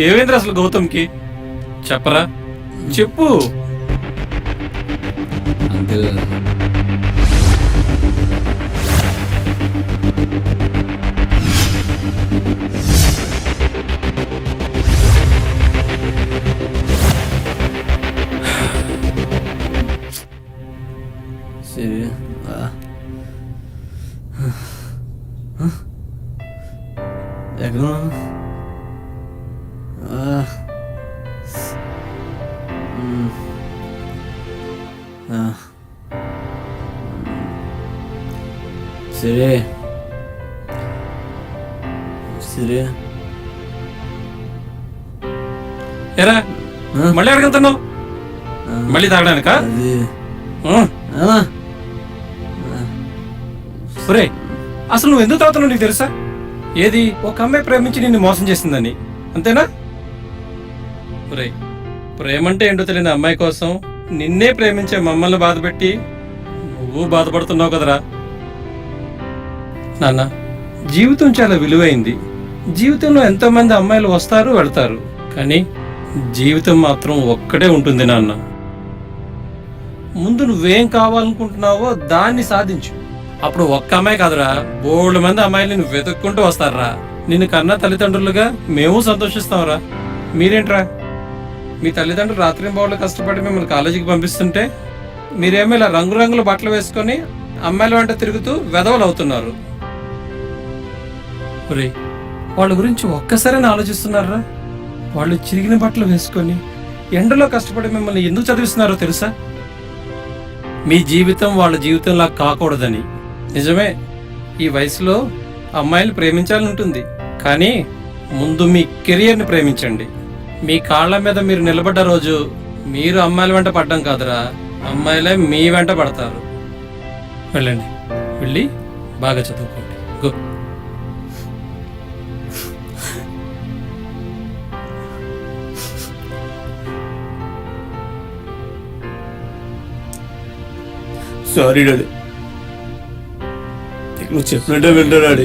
ఏమైంది అసలు గౌతమ్కి? చెప్పరా, చెప్పు. అంకుల్ సరే ఎక్కడ సరే సరే ఎరా మళ్ళీ అడగలుగుతున్నావు? మళ్ళీ తాగడానికా? అది ఒరే, అసలు నువ్వు ఎందుకు తాగుతున్నావు నీకు తెలుసా? ఏది, ఒక అమ్మాయి ప్రేమించి నిన్ను మోసం చేసిందని, అంతేనా? ఒరే, ప్రేమంటే ఏంటో తెలియని అమ్మాయి కోసం నిన్నే ప్రేమించే మమ్మల్ని బాధపెట్టి నువ్వు బాధపడుతున్నావు కదరా. నాన్న, జీవితం చాలా విలువైంది. జీవితంలో ఎంతో మంది అమ్మాయిలు వస్తారు వెళ్తారు, కానీ జీవితం మాత్రం ఒక్కటే ఉంటుంది నాన్న. ముందు నువ్వేం కావాలనుకుంటున్నావో దాన్ని సాధించు. అప్పుడు ఒక్క అమ్మాయి కాదురా, బోల్డ్ మంది అమ్మాయిలు నువ్వు వెతుక్కుంటూ వస్తారా. నిన్ను కన్నా తల్లిదండ్రులుగా మేము సంతోషిస్తాంరా. మీరేంట్రా, మీ తల్లిదండ్రులు రాత్రి బావులు కష్టపడి మిమ్మల్ని కాలేజీకి పంపిస్తుంటే మీరేమో ఇలా రంగురంగుల బట్టలు వేసుకొని అమ్మాయిల వెంట తిరుగుతూ వెధవలు అవుతున్నారు. ఒరే, వాళ్ళ గురించి ఒక్కసారైనా ఆలోచిస్తున్నారా? వాళ్ళు చిరిగిన బట్టలు వేసుకొని ఎండలో కష్టపడి మిమ్మల్ని ఎందుకు చదివిస్తున్నారో తెలుసా? మీ జీవితం వాళ్ళ జీవితంలా కాకూడదని. నిజమే, ఈ వయసులో అమ్మాయిలు ప్రేమించాలని ఉంటుంది, కానీ ముందు మీ కెరియర్ని ప్రేమించండి. మీ కాళ్ళ మీద మీరు నిలబడ్డ రోజు మీరు అమ్మాయిల వెంట పడ్డం కాదురా, అమ్మాయిలే మీ వెంట పడతారు. వెళ్ళండి, వెళ్ళి బాగా చదువుకోండి. గో. సారీ డాడీ, నువ్వు చెప్పినట్టే వింటా డాడీ.